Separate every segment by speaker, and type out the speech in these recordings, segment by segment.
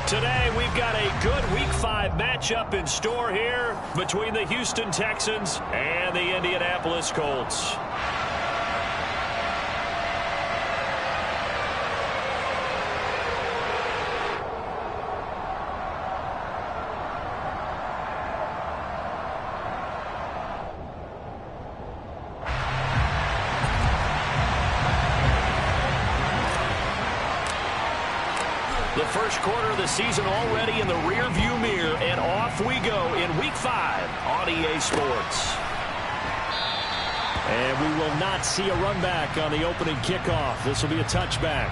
Speaker 1: Today, we've got a good Week 5 matchup in store here between the Houston Texans and the Indianapolis Colts. The first quarter of the season already in the rear-view mirror, and off we go in Week 5 on EA Sports.
Speaker 2: And we will not see a run back on the opening kickoff. This will be a touchback.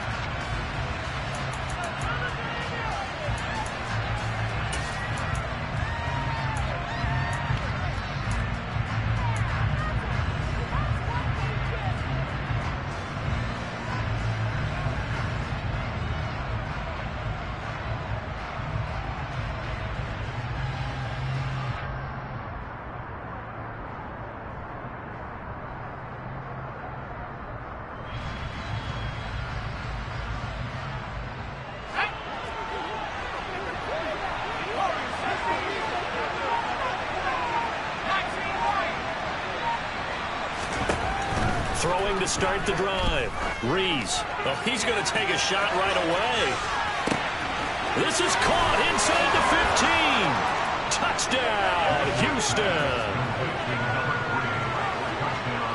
Speaker 1: Throwing to start the drive. Rees. Oh, he's going to take a shot right away. This is caught inside the 15. Touchdown, Houston.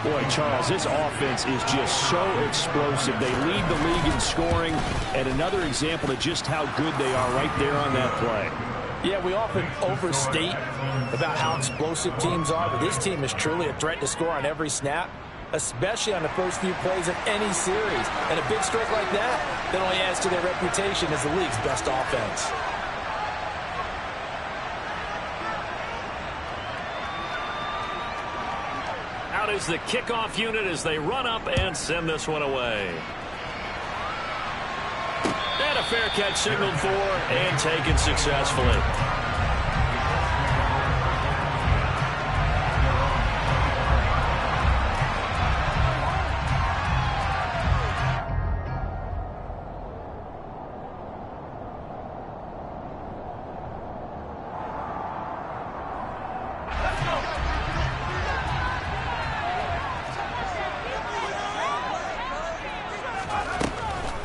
Speaker 2: Boy, Charles, this offense is just so explosive. They lead the league in scoring, and another example of just how good they are right there on that play.
Speaker 3: Yeah, we often overstate about how explosive teams are, but this team is truly a threat to score on every snap, especially on the first few plays of any series. And a big streak like that only adds to their reputation as the league's best offense.
Speaker 1: Out is the kickoff unit as they run up and send this one away. And a fair catch signaled for and taken successfully.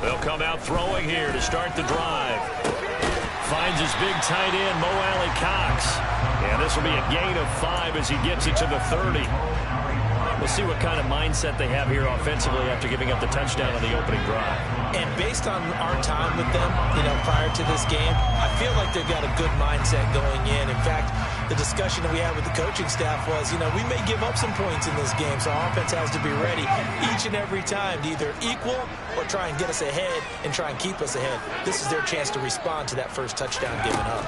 Speaker 1: They'll come out throwing here to start the drive. Finds his big tight end, Mo Alley-Cox. And this will be a gain of 5 as he gets it to the 30. We'll see what kind of mindset they have here offensively after giving up the touchdown on the opening drive.
Speaker 3: And based on our time with them, prior to this game, I feel like they've got a good mindset going in. In fact, the discussion that we had with the coaching staff was, we may give up some points in this game, so our offense has to be ready each and every time to either equal or try and get us ahead and try and keep us ahead. This is their chance to respond to that first touchdown given up.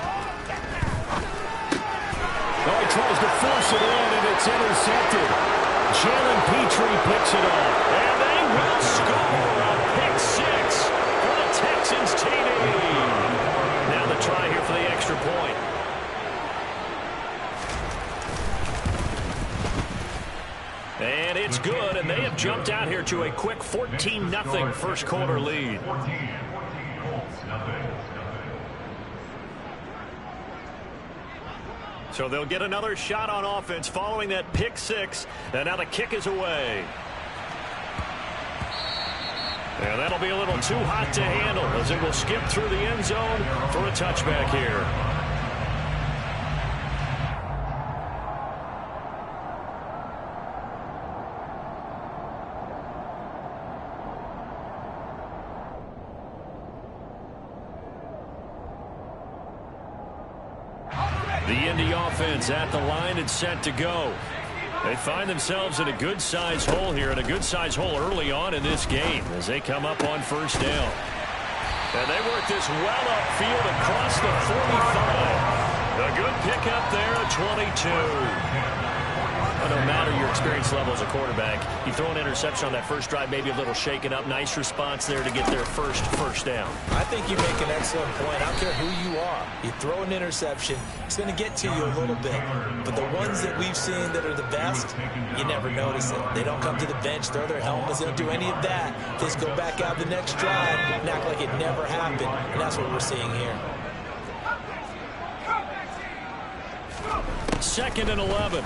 Speaker 2: Oh, he tries to force it in, and it's intercepted. Jalen Petrie picks it up.
Speaker 1: And they will score a pick 6 for the Texans TD. Now the try here for the extra point. And it's good, and they have jumped out here to a quick 14-0 first quarter lead. So they'll get another shot on offense following that pick 6, and now the kick is away. And that'll be a little too hot to handle as it will skip through the end zone for a touchback here. The Indy offense at the line and set to go. They find themselves in a good-sized hole here, and a good-sized hole early on in this game as they come up on first down. And they work this well upfield across the 45. A good pickup there at 22. No matter your experience level as a quarterback, you throw an interception on that first drive, maybe a little shaken up. Nice response there to get their first down.
Speaker 3: I think you make an excellent point. I don't care who you are. You throw an interception, it's going to get to you a little bit. But the ones that we've seen that are the best, you never notice it. They don't come to the bench, throw their helmets, they don't do any of that. Just go back out the next drive and act like it never happened. And that's what we're seeing here.
Speaker 1: 2nd and 11.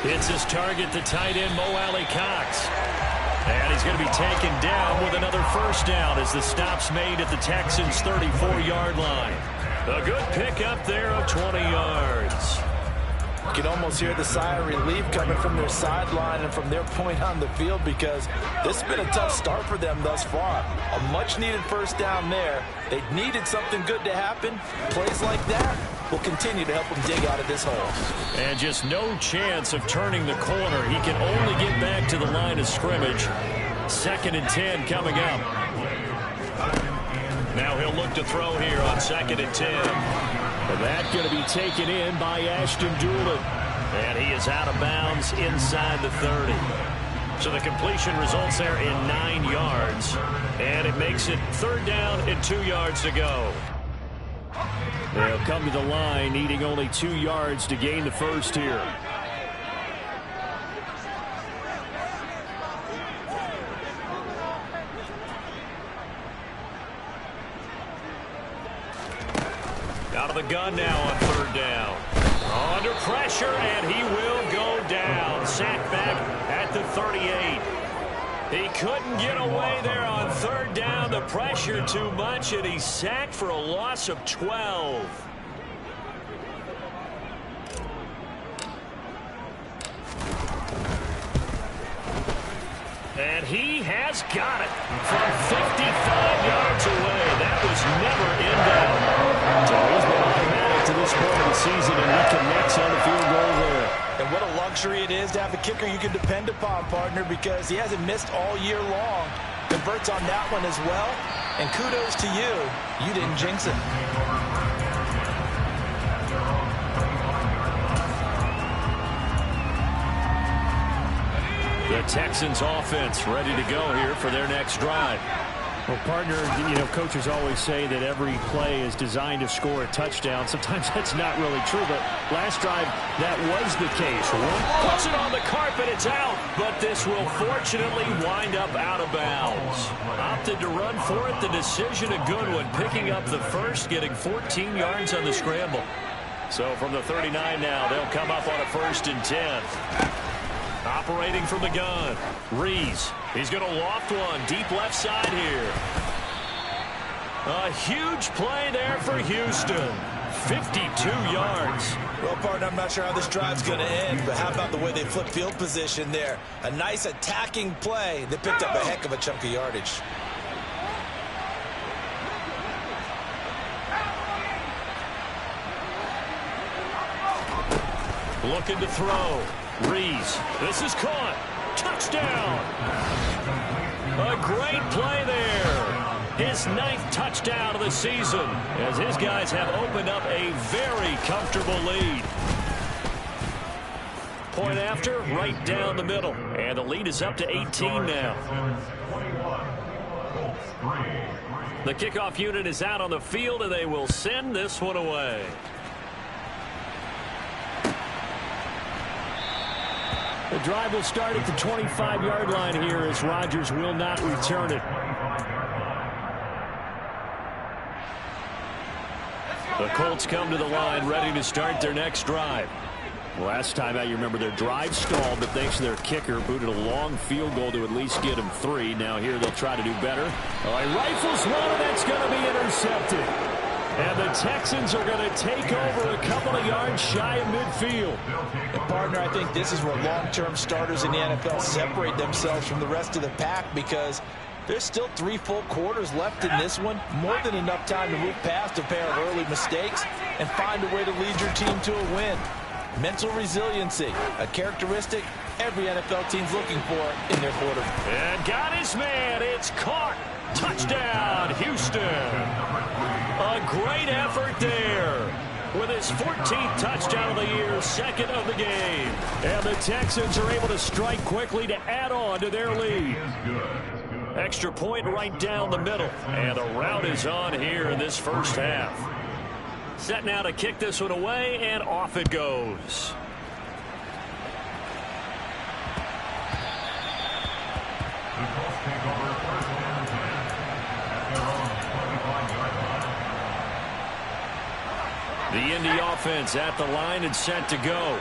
Speaker 1: Hits his target, the tight end, Mo Alie-Cox. And he's going to be taken down with another first down as the stop's made at the Texans' 34-yard line. A good pickup there of 20 yards.
Speaker 3: You can almost hear the sigh of relief coming from their sideline and from their point on the field, because this has been a tough start for them thus far. A much-needed first down there. They needed something good to happen. Plays like that will continue to help them dig out of this hole.
Speaker 1: And just no chance of turning the corner. He can only get back to the line of scrimmage. 2nd and 10 coming up. Now he'll look to throw here on 2nd and 10.
Speaker 2: And that's going to be taken in by Ashton Dulin.
Speaker 1: And he is out of bounds inside the 30. So the completion results there in 9 yards. And it makes it 3rd down and 2 yards to go.
Speaker 2: They'll come to the line needing only 2 yards to gain the first here.
Speaker 1: Out of the gun now on 3rd down. Under pressure, and he will go down. Sacked back at the 38. He couldn't get away there on 3rd down. The pressure too much, and he's sacked for a loss of 12. And he has got it from 55 yards away. That was never in doubt.
Speaker 2: So he's been automatic to this point of the season, and he connects on the field goal there.
Speaker 3: And what a luxury it is to have a kicker you can depend upon, partner, because he hasn't missed all year long. Converts on that one as well. And kudos to you. You didn't jinx it.
Speaker 1: The Texans offense ready to go here for their next drive.
Speaker 2: Well, partner, coaches always say that every play is designed to score a touchdown. Sometimes that's not really true, but last drive, that was the case.
Speaker 1: Puts it on the carpet, it's out, but this will fortunately wind up out of bounds. Opted to run for it, the decision a good one, picking up the first, getting 14 yards on the scramble. So from the 39 now, they'll come up on a 1st and 10. Operating from the gun, Rees. He's going to loft one deep left side here. A huge play there for Houston. 52 yards.
Speaker 3: Well, partner, I'm not sure how this drive's going to end, but how about the way they flip field position there? A nice attacking play that picked up a heck of a chunk of yardage.
Speaker 1: Looking to throw. Rees. This is caught. Touchdown. A great play there. His 9th touchdown of the season as his guys have opened up a very comfortable lead. Point after, right down the middle. And the lead is up to 18 now. The kickoff unit is out on the field, and they will send this one away.
Speaker 2: The drive will start at the 25-yard line here as Rodgers will not return it.
Speaker 1: The Colts come to the line ready to start their next drive.
Speaker 2: Last time out, you remember their drive stalled, but thanks to their kicker, booted a long field goal to at least get them 3. Now here they'll try to do better. Oh, he rifles one, and that's going to be intercepted. And the Texans are going to take over a couple of yards shy of midfield.
Speaker 3: And partner, I think this is where long-term starters in the NFL separate themselves from the rest of the pack, because there's still 3 full quarters left in this one. More than enough time to move past a pair of early mistakes and find a way to lead your team to a win. Mental resiliency, a characteristic every NFL team's looking for in their quarterback.
Speaker 1: And got his man. It's caught. Touchdown, Houston. A great effort there with his 14th touchdown of the year, 2nd of the game.
Speaker 2: And the Texans are able to strike quickly to add on to their lead.
Speaker 1: Extra point right down the middle. And the route is on here in this first half. Set now to kick this one away, and off it goes. The Indy offense at the line and set to go.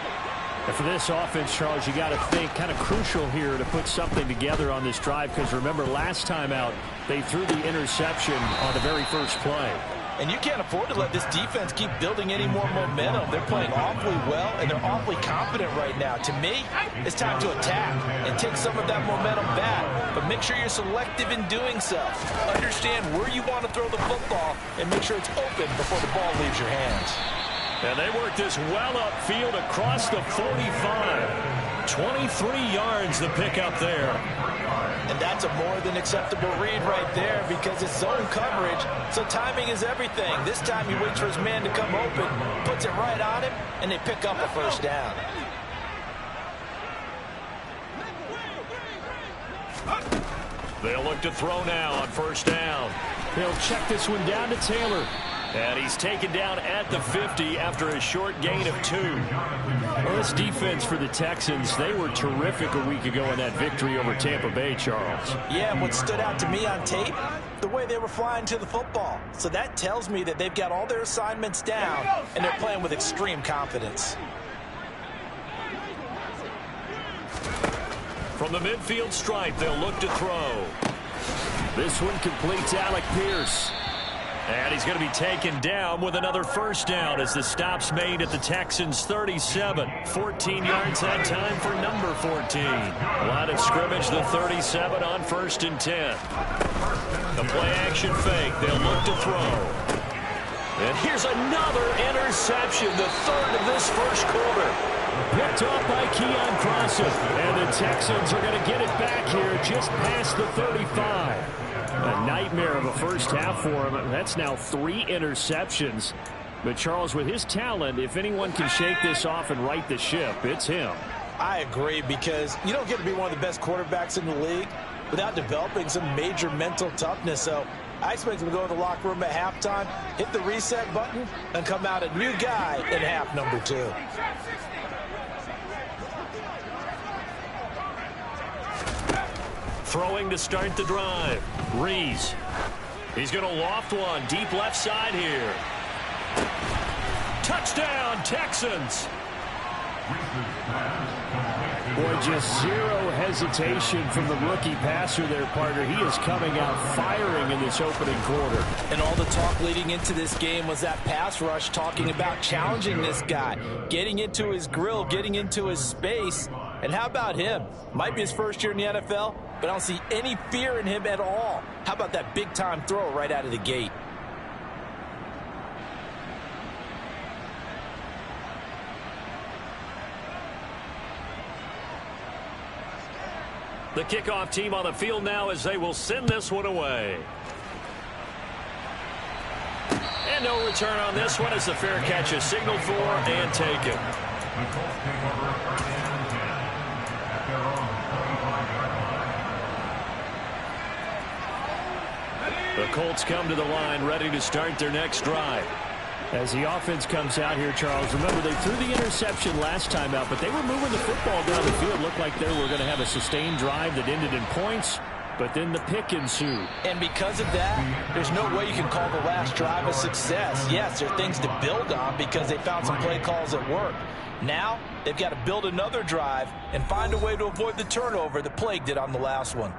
Speaker 2: And for this offense, Charles, you got to think kind of crucial here to put something together on this drive, because remember last time out they threw the interception on the very first play.
Speaker 3: And you can't afford to let this defense keep building any more momentum. They're playing awfully well, and they're awfully confident right now. To me, it's time to attack and take some of that momentum back. But make sure you're selective in doing so. Understand where you want to throw the football and make sure it's open before the ball leaves your hands.
Speaker 1: And they work this well upfield across the 45. 23 yards the pickup there.
Speaker 3: And that's a more than acceptable read right there because it's zone coverage, so timing is everything. This time he waits for his man to come open, puts it right on him, and they pick up a first down.
Speaker 1: They'll look to throw now on first down.
Speaker 2: They'll check this one down to Taylor.
Speaker 1: And he's taken down at the 50 after a short gain of 2.
Speaker 2: Well, this defense for the Texans, they were terrific a week ago in that victory over Tampa Bay, Charles.
Speaker 3: Yeah, and what stood out to me on tape, the way they were flying to the football. So that tells me that they've got all their assignments down, and they're playing with extreme confidence.
Speaker 1: From the midfield stripe, they'll look to throw.
Speaker 2: This one completes Alec Pierce.
Speaker 1: And he's going to be taken down with another first down as the stop's made at the Texans' 37. 14 yards that time for number 14. Line of scrimmage, the 37 on 1st and 10. The play-action fake. They'll look to throw. And here's another interception, the third of this first quarter.
Speaker 2: Picked off by Keon Crossen. And the Texans are going to get it back here just past the 35. A nightmare of a first half for him. That's now 3 interceptions. But Charles, with his talent, if anyone can shake this off and right the ship, it's him.
Speaker 3: I agree, because you don't get to be one of the best quarterbacks in the league without developing some major mental toughness. So I expect him to go to the locker room at halftime, hit the reset button, and come out a new guy in half number 2.
Speaker 1: Throwing to start the drive. Rees. He's going to loft one deep left side here. Touchdown, Texans.
Speaker 2: Boy, just zero hesitation from the rookie passer there, partner. He is coming out firing in this opening quarter.
Speaker 3: And all the talk leading into this game was that pass rush, talking about challenging this guy, getting into his grill, getting into his space. And how about him? Might be his first year in the NFL, but I don't see any fear in him at all. How about that big-time throw right out of the gate?
Speaker 1: The kickoff team on the field now as they will send this one away. And no return on this one as the fair catch is signaled for and taken. The Colts come to the line ready to start their next drive.
Speaker 2: As the offense comes out here, Charles, remember they threw the interception last time out, but they were moving the football down the field. Looked like they were going to have a sustained drive that ended in points, but then the pick ensued.
Speaker 3: And because of that, there's no way you can call the last drive a success. Yes, there are things to build on because they found some play calls that work. Now, they've got to build another drive and find a way to avoid the turnover that plagued it on the last one.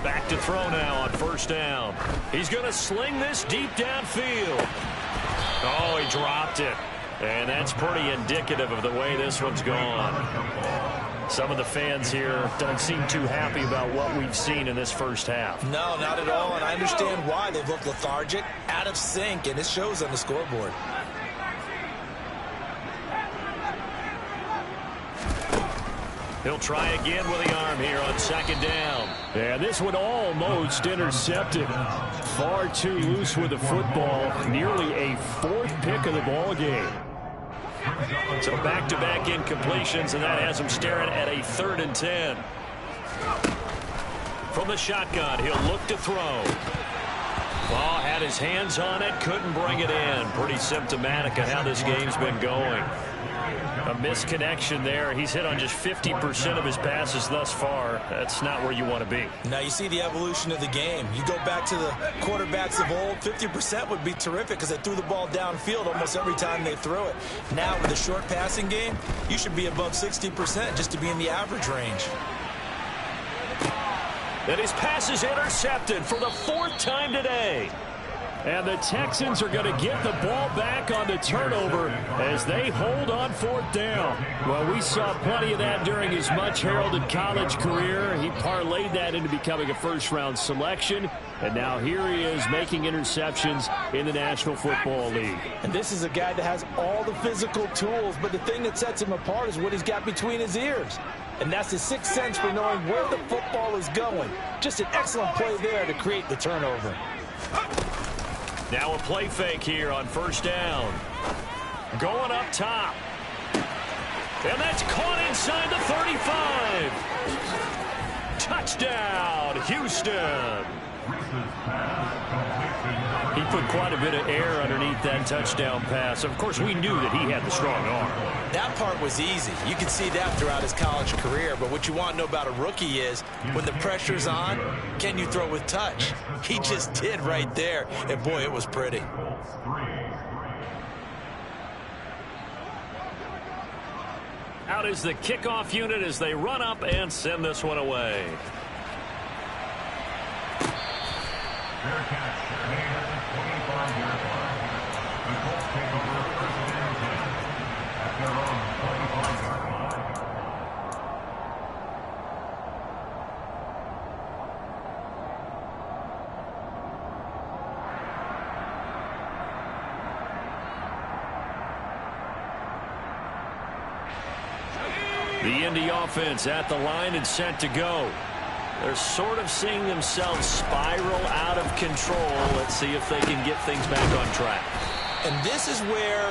Speaker 1: Back to throw now on first down. He's going to sling this deep downfield. Oh, he dropped it. And that's pretty indicative of the way this one's gone. Some of the fans here don't seem too happy about what we've seen in this first half.
Speaker 3: No, not at all, and I understand why. They've looked lethargic, out of sync, and it shows on the scoreboard.
Speaker 1: He'll try again with the arm here on second down.
Speaker 2: Yeah, this one almost intercepted. Far too loose with the football. Nearly a 4th pick of the ball game.
Speaker 1: So back-to-back incompletions, and that has him staring at a 3rd and 10. From the shotgun, he'll look to throw. Oh, had his hands on it, couldn't bring it in. Pretty symptomatic of how this game's been going. A misconnection there. He's hit on just 50% of his passes thus far. That's not where you want to be.
Speaker 3: Now you see the evolution of the game. You go back to the quarterbacks of old, 50% would be terrific because they threw the ball downfield almost every time they throw it. Now with a short passing game, you should be above 60% just to be in the average range.
Speaker 1: And his pass is intercepted for the 4th time today.
Speaker 2: And the Texans are going to get the ball back on the turnover as they hold on 4th down. Well, we saw plenty of that during his much-heralded college career. He parlayed that into becoming a first-round selection. And now here he is making interceptions in the National Football League.
Speaker 3: And this is a guy that has all the physical tools, but the thing that sets him apart is what he's got between his ears. And that's his sixth sense for knowing where the football is going. Just an excellent play there to create the turnover.
Speaker 1: Now a play fake here on 1st down. Going up top. And that's caught inside the 35. Touchdown, Houston. He put quite a bit of air underneath that touchdown pass. Of course, we knew that he had the strong arm.
Speaker 3: That part was easy. You can see that throughout his college career. But what you want to know about a rookie is when the pressure's on, can you throw with touch? He just did right there. And, boy, it was pretty.
Speaker 1: Out is the kickoff unit as they run up and send this one away. The Indy offense at the line and set to go. They're sort of seeing themselves spiral out of control. Let's see if they can get things back on track.
Speaker 3: And this is where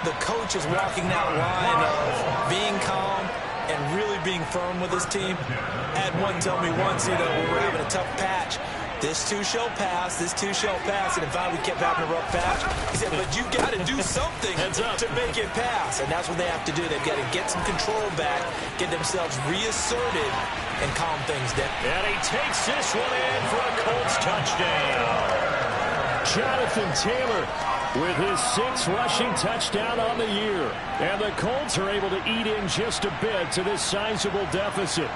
Speaker 3: the coach is walking that line of being calm and really being firm with his team. I had one tell me once, we were having a tough patch. This too shall pass, this too shall pass. And finally we kept having a rough patch. He said, but you got to do something to make it pass. And that's what they have to do. They've got to get some control back, get themselves reasserted, and calm things down.
Speaker 1: And he takes this one in for a Colts touchdown.
Speaker 2: Jonathan Taylor with his 6th rushing touchdown on the year. And the Colts are able to eat in just a bit to this sizable deficit.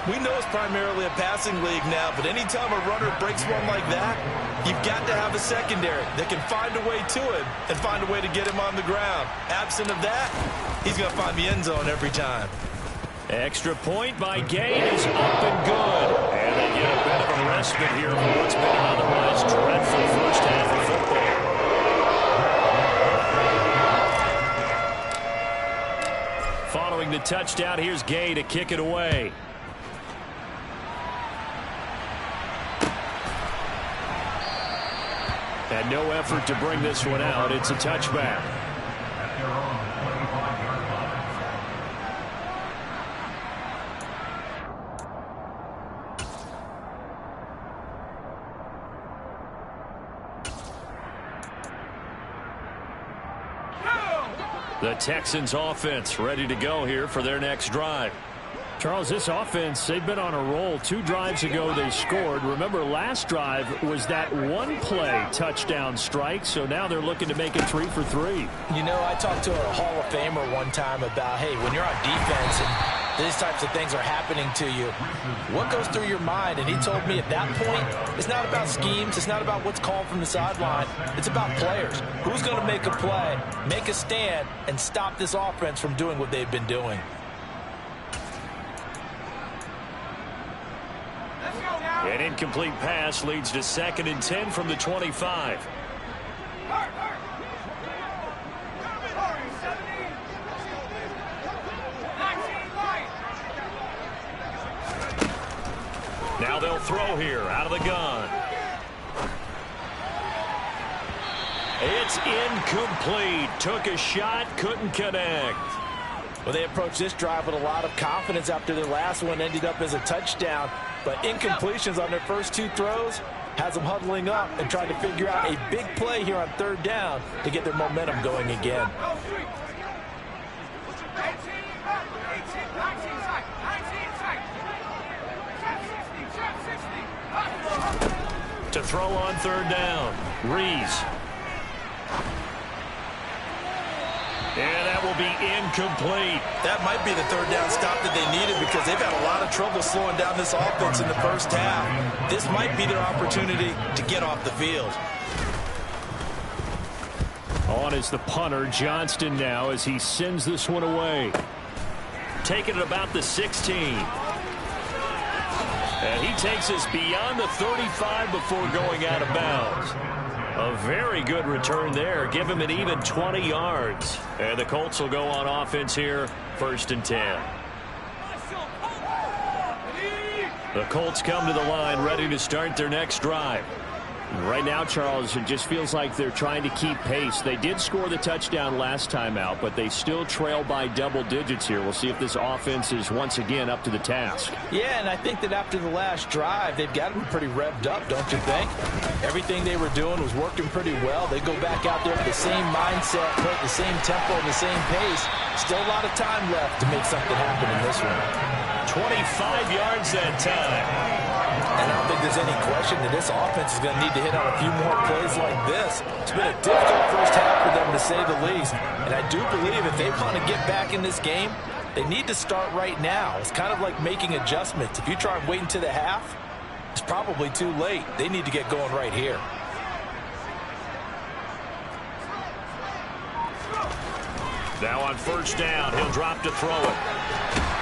Speaker 3: We know it's primarily a passing league now, but anytime a runner breaks one like that, you've got to have a secondary that can find a way to him and find a way to get him on the ground. Absent of that, he's going to find the end zone every time.
Speaker 1: Extra point by Gain is up and good. And they get a bit of a respite here for what's been an otherwise dreadful first half of football. Following the touchdown, here's Gay to kick it away. And no effort to bring this one out. It's a touchback. The Texans offense ready to go here for their next drive.
Speaker 2: Charles, this offense, they've been on a roll. 2 drives ago they scored. Remember, last drive was that one-play touchdown strike, so now they're looking to make it 3 for 3.
Speaker 3: I talked to a Hall of Famer one time about, hey, when you're on defense and these types of things are happening to you, what goes through your mind? And he told me at that point, it's not about schemes. It's not about what's called from the sideline. It's about players. Who's going to make a play, make a stand, and stop this offense from doing what they've been doing?
Speaker 1: An incomplete pass leads to 2nd and 10 from the 25. Now they'll throw here out of the gun. It's incomplete. Took a shot, couldn't connect.
Speaker 3: Well, they approached this drive with a lot of confidence after their last one ended up as a touchdown. But incompletions on their first 2 throws, has them huddling up and trying to figure out a big play here on third down to get their momentum going again.
Speaker 1: To throw on third down, Reese. And that will be incomplete.
Speaker 3: That might be the third down stop that they needed because they've had a lot of trouble slowing down this offense in the first half. This might be their opportunity to get off the field.
Speaker 1: On is the punter, Johnston, now as he sends this one away. Taking it about the 16. And he takes us beyond the 35 before going out of bounds. A very good return there. Give him an even 20 yards. And the Colts will go on offense here, 1st and 10. The Colts come to the line, ready to start their next drive. Right now, Charles, it just feels like they're trying to keep pace. They did score the touchdown last time out, but they still trail by double digits here. We'll see if this offense is once again up to the task.
Speaker 3: Yeah, and I think that after the last drive, they've got to be pretty revved up, don't you think? Everything they were doing was working pretty well. They go back out there with the same mindset, play at the same tempo, and the same pace. Still a lot of time left to make something happen in this one.
Speaker 1: 25 yards that time.
Speaker 3: And I don't think there's any question that this offense is going to need to hit on a few more plays like this. It's been a difficult first half for them, to say the least. And I do believe if they want to get back in this game, they need to start right now. It's kind of like making adjustments. If you try and wait until the half, it's probably too late. They need to get going right here.
Speaker 1: Now on 1st down, he'll drop to throw it.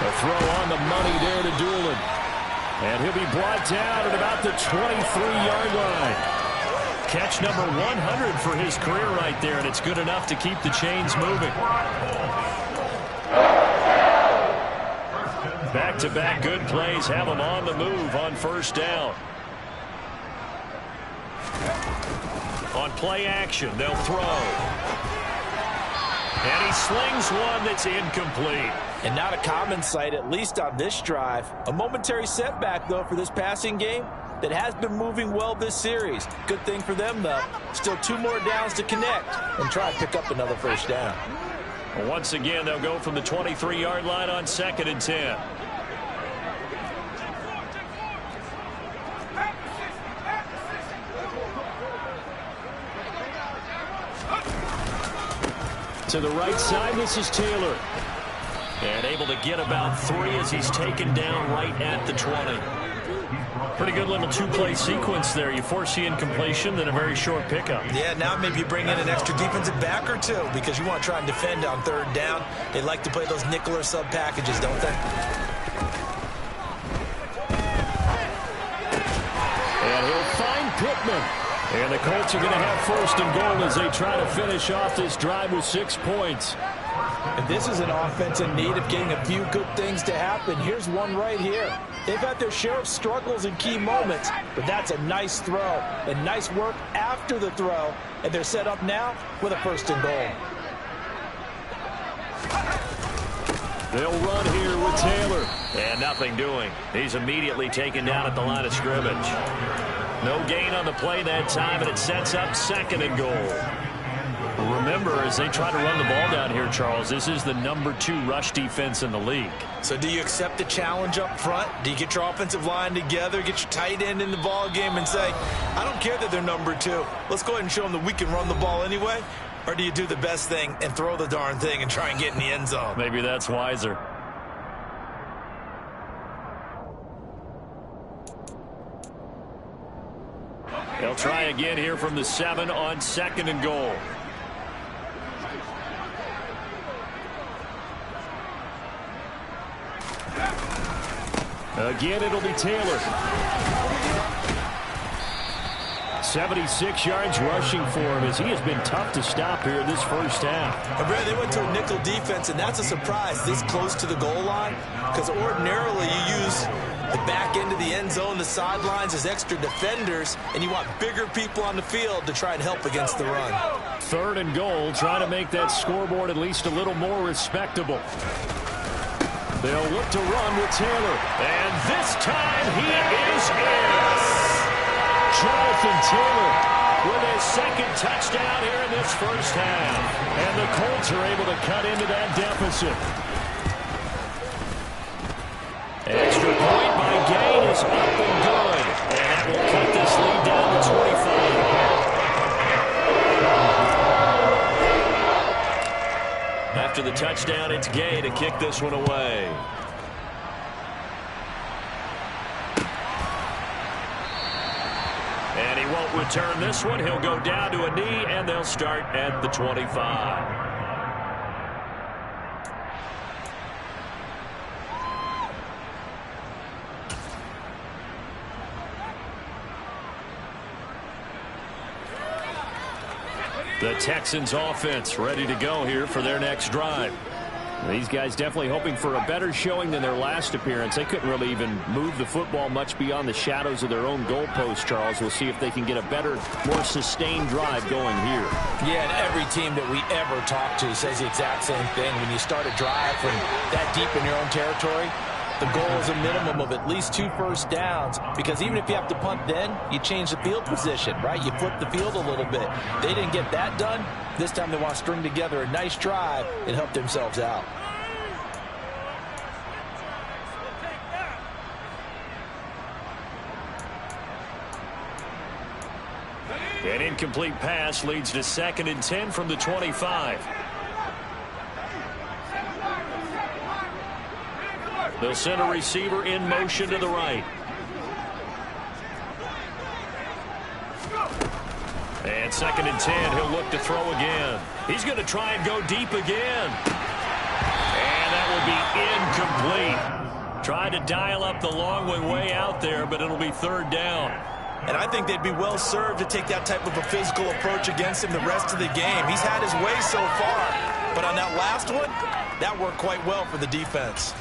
Speaker 1: A throw on the money there to Doolin. And he'll be brought down at about the 23-yard line. Catch number 100 for his career right there, and it's good enough to keep the chains moving. Back-to-back good plays have him on the move on 1st down. On play action, they'll throw. And he slings one that's incomplete.
Speaker 3: And not a common sight, at least on this drive. A momentary setback, though, for this passing game that has been moving well this series. Good thing for them, though. Still 2 more downs to connect and try and pick up another 1st down.
Speaker 1: Once again, they'll go from the 23-yard line on 2nd and 10. To the right side, this is Taylor. And able to get about 3 as he's taken down right at the 20. Pretty good little 2-play sequence there. You force the incompletion, then a very short pickup.
Speaker 3: Yeah, now maybe you bring in an extra defensive back or 2 because you want to try and defend on 3rd down. They like to play those nickel or sub packages, don't they?
Speaker 1: And he'll find Pittman. And the Colts are going to have 1st and goal as they try to finish off this drive with 6 points.
Speaker 3: And this is an offense in need of getting a few good things to happen. Here's one right here. They've had their share of struggles in key moments, but that's a nice throw and nice work after the throw. And they're set up now with a 1st and goal.
Speaker 1: They'll run here with Taylor. And nothing doing. He's immediately taken down at the line of scrimmage. No gain on the play that time, and it sets up 2nd and goal. Remember, as they try to run the ball down here, Charles, this is the number 2 rush defense in the league.
Speaker 3: So do you accept the challenge up front? Do you get your offensive line together, get your tight end in the ball game and say, I don't care that they're number 2. Let's go ahead and show them that we can run the ball anyway? Or do you do the best thing and throw the darn thing and try and get in the end zone?
Speaker 1: Maybe that's wiser. They'll try again here from the 7 on 2nd and goal. Again, it'll be Taylor. 76 yards rushing for him as he has been tough to stop here in this first half.
Speaker 3: Brad, they went to a nickel defense, and that's a surprise this close to the goal line because ordinarily you use the back end of the end zone, the sidelines as extra defenders, and you want bigger people on the field to try and help against the run.
Speaker 1: 3rd and goal, trying to make that scoreboard at least a little more respectable. They'll look to run with Taylor. And this time he is in. Jonathan Taylor with his second touchdown here in this first half. And the Colts are able to cut into that deficit. An extra point by Gain is up and good. And that will cut this lead down to 25. After the touchdown, it's Gay to kick this one away. And he won't return this one. He'll go down to a knee, and they'll start at the 25. The Texans offense ready to go here for their next drive. These guys definitely hoping for a better showing than their last appearance. They couldn't really even move the football much beyond the shadows of their own goalpost, Charles. We'll see if they can get a better, more sustained drive going here.
Speaker 3: Yeah, and every team that we ever talk to says the exact same thing. When you start a drive from that deep in your own territory, the goal is a minimum of at least 2 first downs, because even if you have to punt then, you change the field position, right? You flip the field a little bit. They didn't get that done. This time they want to string together a nice drive and help themselves out.
Speaker 1: An incomplete pass leads to 2nd and 10 from the 25. They'll send a receiver in motion to the right. And 2nd and 10, he'll look to throw again. He's going to try and go deep again. And that will be incomplete. Tried to dial up the long way out there, but it'll be 3rd down.
Speaker 3: And I think they'd be well served to take that type of a physical approach against him the rest of the game. He's had his way so far, but on that last one, that worked quite well for the defense.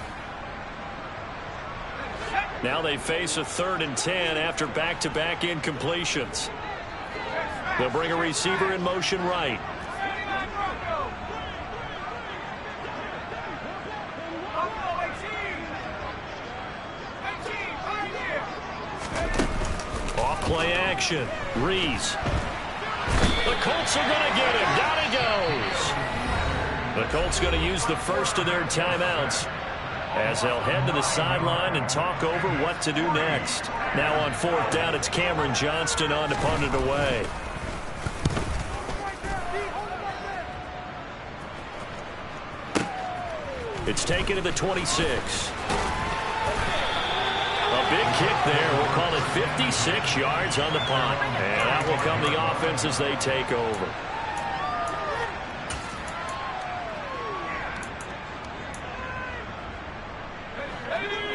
Speaker 1: Now they face a 3rd and 10 after back-to-back incompletions. They'll bring a receiver in motion right. Off play action. Rees. The Colts are going to get him. Down he goes. The Colts going to use the first of their timeouts, as they'll head to the sideline and talk over what to do next. Now on 4th down, it's Cameron Johnston on to punt it away. It's taken to the 26. A big kick there. We'll call it 56 yards on the punt. And out will come the offense as they take over.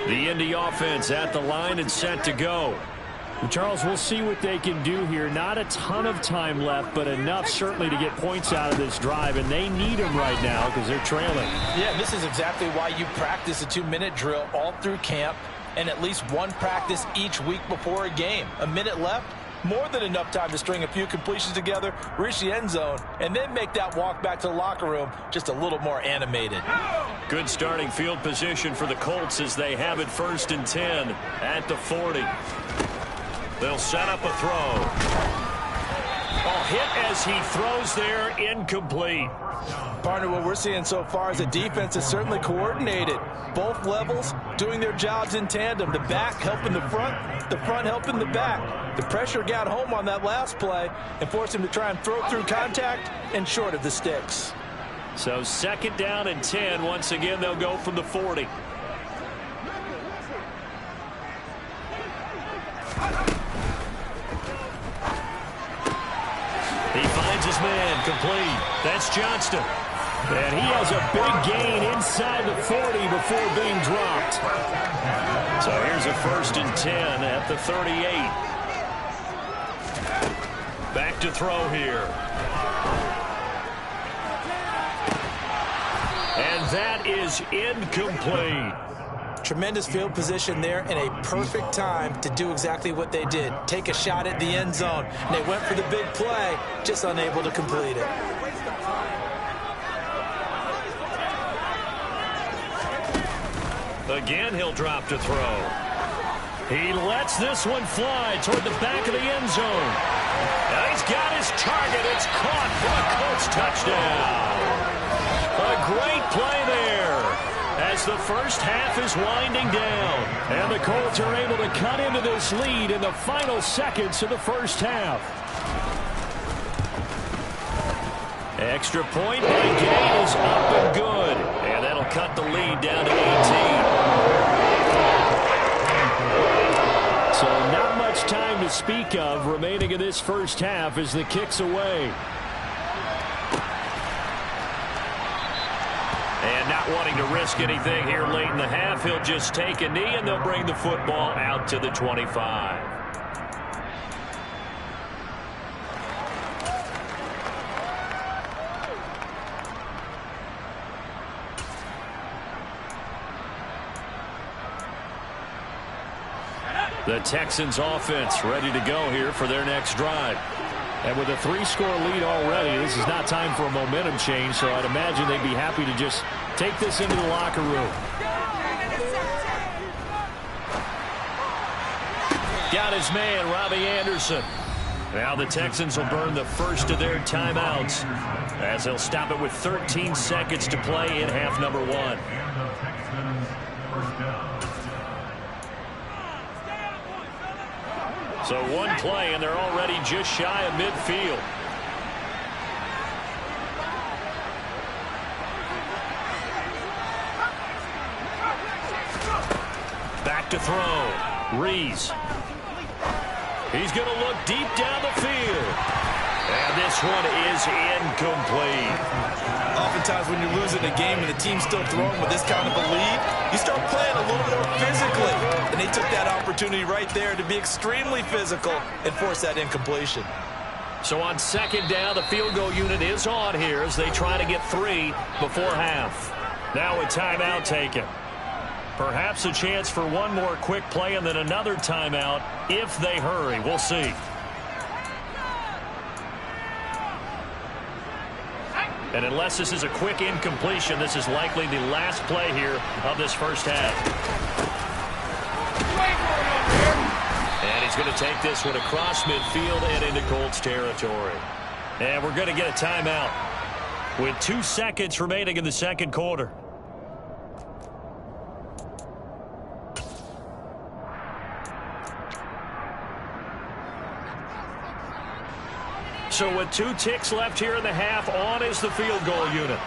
Speaker 1: The Indy offense at the line and set to go.
Speaker 2: Charles, we'll see what they can do here. Not a ton of time left, but enough certainly to get points out of this drive, and they need them right now because they're trailing.
Speaker 3: Yeah, this is exactly why you practice a 2-minute drill all through camp, and at least one practice each week before a game. A minute left, more than enough time to string a few completions together, reach the end zone, and then make that walk back to the locker room just a little more animated.
Speaker 1: Good starting field position for the Colts as they have it 1st and 10 at the 40. They'll set up a throw. A hit as he throws there, incomplete.
Speaker 3: Partner, what we're seeing so far is the defense is certainly coordinated. Both levels doing their jobs in tandem. The back helping the front helping the back. The pressure got home on that last play and forced him to try and throw through contact and short of the sticks.
Speaker 1: So 2nd down and 10. Once again, they'll go from the 40. He finds his man, complete. That's Johnston.
Speaker 2: And he has a big gain inside the 40 before being dropped.
Speaker 1: So here's a 1st and 10 at the 38. Back to throw here. And that is incomplete.
Speaker 3: Tremendous field position there and a perfect time to do exactly what they did. Take a shot at the end zone. And they went for the big play, just unable to complete it.
Speaker 1: Again, he'll drop to throw. He lets this one fly toward the back of the end zone. Now he's got his target. It's caught for a Colts touchdown. A great play there as the first half is winding down. And the Colts are able to cut into this lead in the final seconds of the first half. Extra point by Gay is up and good. And that'll cut the lead down to 18. So not much time to speak of remaining in this first half as the kick's away. And not wanting to risk anything here late in the half, he'll just take a knee and they'll bring the football out to the 25. The Texans offense ready to go here for their next drive. And with a 3-score lead already, this is not time for a momentum change, so I'd imagine they'd be happy to just take this into the locker room. Got his man, Robbie Anderson. Now the Texans will burn the first of their timeouts as they'll stop it with 13 seconds to play in half number 1. So one play, and they're already just shy of midfield. Back to throw. Rees. He's going to look deep down the field. And this one is incomplete.
Speaker 3: Oftentimes when you're losing a game and the team's still throwing with this kind of a lead, you start playing a little more physically. And they took that opportunity right there to be extremely physical and force that incompletion.
Speaker 1: So on second down, the field goal unit is on here as they try to get 3 before half. Now a timeout taken. Perhaps a chance for one more quick play and then another timeout if they hurry. We'll see. And unless this is a quick incompletion, this is likely the last play here of this first half. And he's going to take this one across midfield and into Colts territory. And we're going to get a timeout with 2 seconds remaining in the second quarter. So with 2 ticks left here in the half, on is the field goal unit.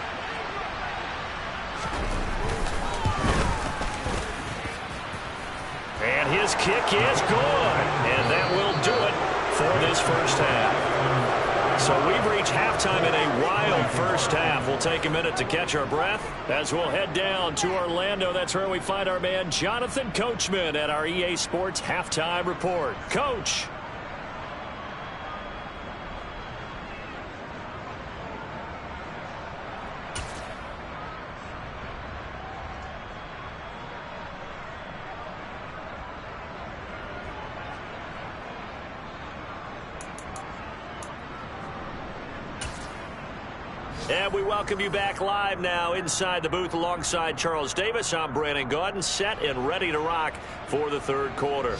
Speaker 1: And his kick is good. And that will do it for this first half. So we've reached halftime in a wild first half. We'll take a minute to catch our breath as we'll head down to Orlando. That's where we find our man Jonathan Coachman at our EA Sports Halftime Report. Coach. And we welcome you back live now inside the booth alongside Charles Davis. I'm Brandon Gaudin, set and ready to rock for the third quarter.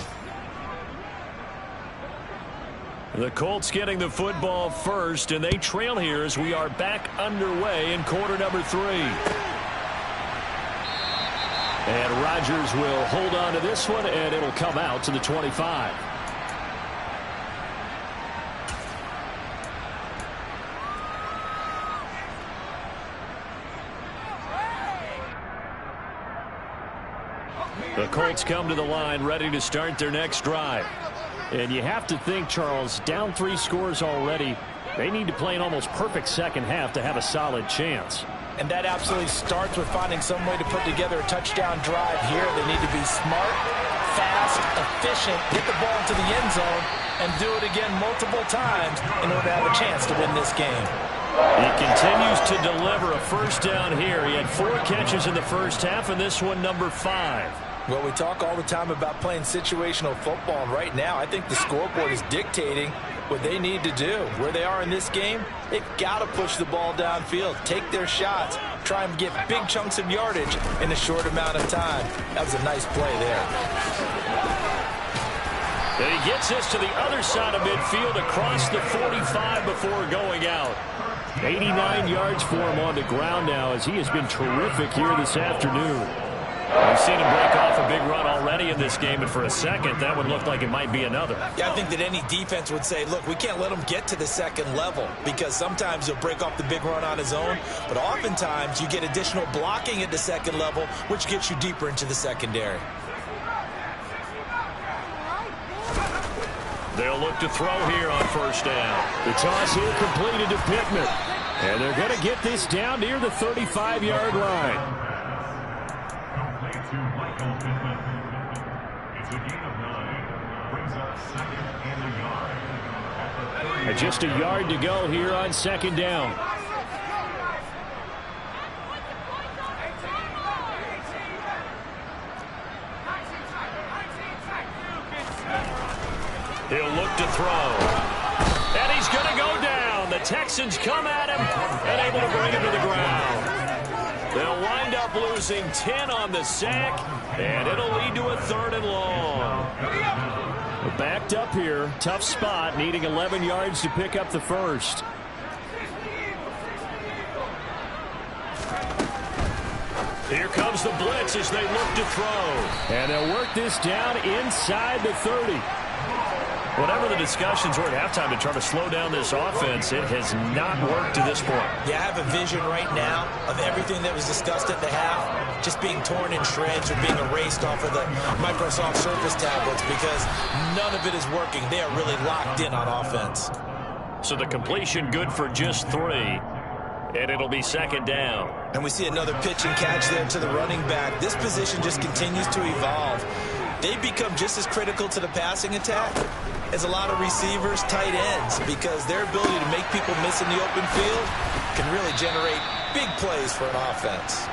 Speaker 1: The Colts getting the football first, and they trail here as we are back underway in quarter number 3. And Rodgers will hold on to this one, and it'll come out to the 25. The Colts come to the line ready to start their next drive. And you have to think, Charles, down 3 scores already. They need to play an almost perfect second half to have a solid chance.
Speaker 3: And that absolutely starts with finding some way to put together a touchdown drive here. They need to be smart, fast, efficient, get the ball into the end zone, and do it again multiple times in order to have a chance to win this game.
Speaker 1: He continues to deliver a first down here. He had 4 catches in the first half, and this one number 5.
Speaker 3: Well, we talk all the time about playing situational football, and right now I think the scoreboard is dictating what they need to do. Where they are in this game, they've got to push the ball downfield, take their shots, try and get big chunks of yardage in a short amount of time. That was a nice play there.
Speaker 1: And he gets this to the other side of midfield across the 45 before going out.
Speaker 2: 89 yards for him on the ground now as he has been terrific here this afternoon.
Speaker 1: We've seen him break off a big run already in this game, and for a second, that would look like it might be another.
Speaker 3: Yeah, I think that any defense would say, look, we can't let him get to the second level because sometimes he'll break off the big run on his own, but oftentimes you get additional blocking at the second level, which gets you deeper into the secondary.
Speaker 1: They'll look to throw here on first down.
Speaker 2: The toss here completed to Pittman. And they're going to get this down near the 35-yard line. And just a yard to go here on second down.
Speaker 1: He'll look to throw. And he's going to go down. The Texans come at him and able to bring him to the ground. They'll wind up losing 10 on the sack, and it'll lead to a 3rd and long.
Speaker 2: We're backed up here. Tough spot, needing 11 yards to pick up the first.
Speaker 1: Here comes the blitz as they look to throw.
Speaker 2: And they'll work this down inside the 30.
Speaker 1: Whatever the discussions were at halftime to try to slow down this offense, it has not worked to this point.
Speaker 3: Yeah, I have a vision right now of everything that was discussed at the half just being torn in shreds or being erased off of the Microsoft Surface tablets because none of it is working. They are really locked in on offense.
Speaker 1: So the completion good for just 3. And it'll be second down.
Speaker 3: And we see another pitch and catch there to the running back. This position just continues to evolve. They become just as critical to the passing attack as a lot of receivers, tight ends, because their ability to make people miss in the open field can really generate big plays for an offense.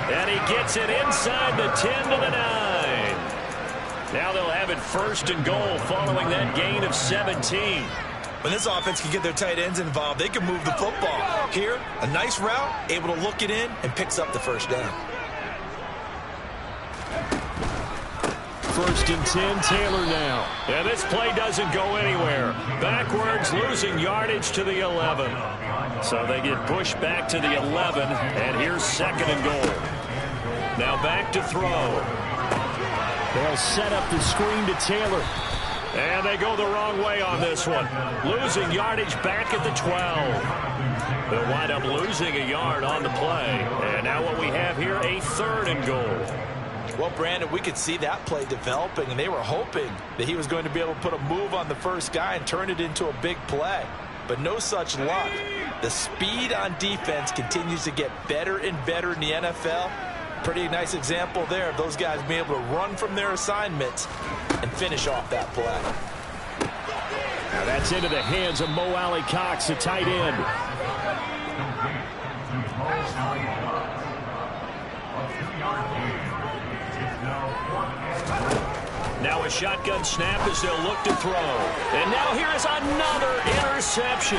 Speaker 1: And he gets it inside the 10 to the 9. Now they'll have it 1st and goal following that gain of 17.
Speaker 3: When this offense can get their tight ends involved, they can move the football. Here, a nice route, able to look it in, and picks up the first down.
Speaker 2: 1st and 10, Taylor now.
Speaker 1: And this play doesn't go anywhere. Backwards, losing yardage to the 11. So they get pushed back to the 11, and here's 2nd and goal. Now back to throw.
Speaker 2: They'll set up the screen to Taylor.
Speaker 1: And they go the wrong way on this one. Losing yardage back at the 12. They'll wind up losing a yard on the play. And now what we have here, a 3rd and goal.
Speaker 3: Well, Brandon, we could see that play developing, and they were hoping that he was going to be able to put a move on the first guy and turn it into a big play. But no such luck. The speed on defense continues to get better and better in the NFL. Pretty nice example there of those guys being able to run from their assignments and finish off that play.
Speaker 2: Now that's into the hands of Mo Alley-Cox, the tight end.
Speaker 1: Now a shotgun snap as they'll look to throw. And now here is another interception.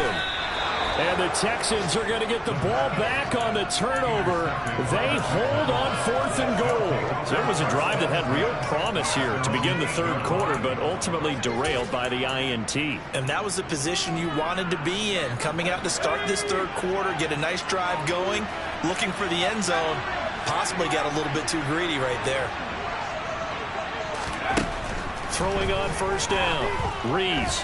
Speaker 2: And the Texans are going to get the ball back on the turnover. They hold on 4th and goal.
Speaker 1: So it was a drive that had real promise here to begin the 3rd quarter, but ultimately derailed by the INT.
Speaker 3: And that was the position you wanted to be in. Coming out to start this 3rd quarter, get a nice drive going, looking for the end zone. Possibly got a little bit too greedy right there.
Speaker 1: Throwing on first down. Rees.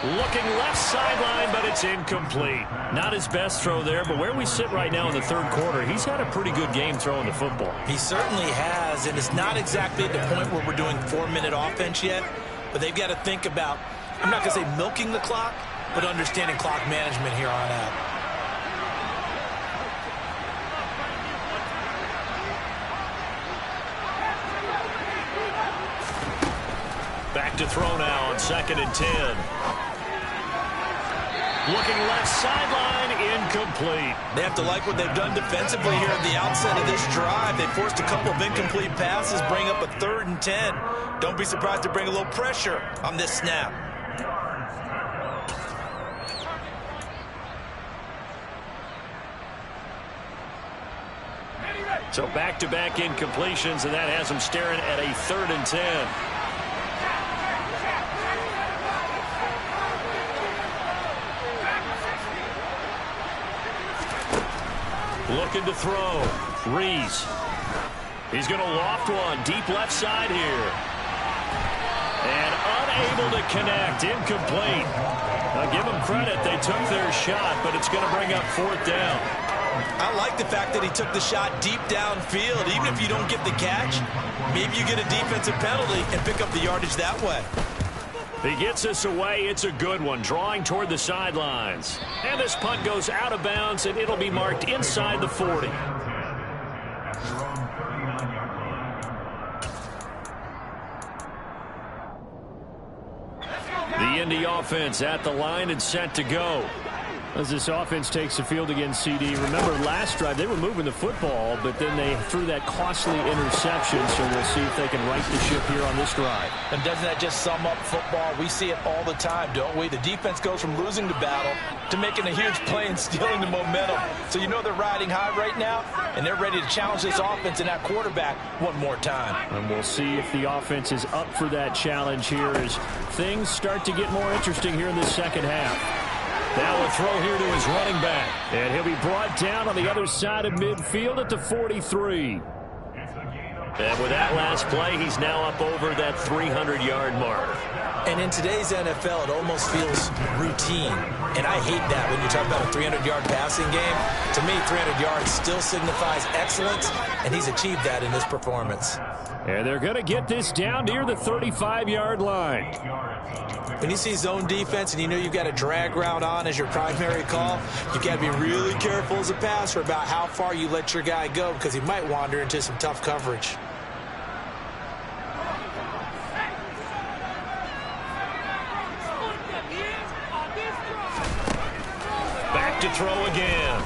Speaker 1: Looking left sideline, but it's incomplete. Not his best throw there, but where we sit right now in the 3rd quarter, he's had a pretty good game throwing the football.
Speaker 3: He certainly has, and it's not exactly at the point where we're doing 4-minute offense yet, but they've got to think about, I'm not going to say milking the clock, but understanding clock management here on out.
Speaker 1: Back to throw now on 2nd and 10. Looking left sideline, incomplete.
Speaker 3: They have to like what they've done defensively here at the outset of this drive. They forced a couple of incomplete passes, bring up a 3rd and 10. Don't be surprised to bring a little pressure on this snap.
Speaker 1: So back-to-back incompletions, and that has them staring at a 3rd and 10. Looking to throw. Rees. He's going to loft one. Deep left side here. And unable to connect. Incomplete. I'll give them credit. They took their shot, but it's going to bring up 4th down.
Speaker 3: I like the fact that he took the shot deep downfield. Even if you don't get the catch, maybe you get a defensive penalty and pick up the yardage that way.
Speaker 1: He gets us away. It's a good one. Drawing toward the sidelines. And this punt goes out of bounds, and it'll be marked inside the 40. The Indy offense at the line and set to go.
Speaker 2: As this offense takes the field against CD, remember last drive they were moving the football, but then they threw that costly interception, so we'll see if they can right the ship here on this drive.
Speaker 3: And doesn't that just sum up football? We see it all the time, don't we? The defense goes from losing the battle to making a huge play and stealing the momentum. So you know they're riding high right now, and they're ready to challenge this offense and that quarterback one more time.
Speaker 2: And we'll see if the offense is up for that challenge here as things start to get more interesting here in this second half.
Speaker 1: Now a throw here to his running back.
Speaker 2: And he'll be brought down on the other side of midfield at the 43.
Speaker 1: And with that last play, he's now up over that 300-yard mark.
Speaker 3: And in today's NFL, it almost feels routine. And I hate that when you talk about a 300-yard passing game. To me, 300 yards still signifies excellence, and he's achieved that in this performance.
Speaker 2: And they're going to get this down near the 35-yard line.
Speaker 3: When you see zone defense and you know you've got a drag route on as your primary call, you've got to be really careful as a passer about how far you let your guy go because he might wander into some tough coverage.
Speaker 1: Back to throw again.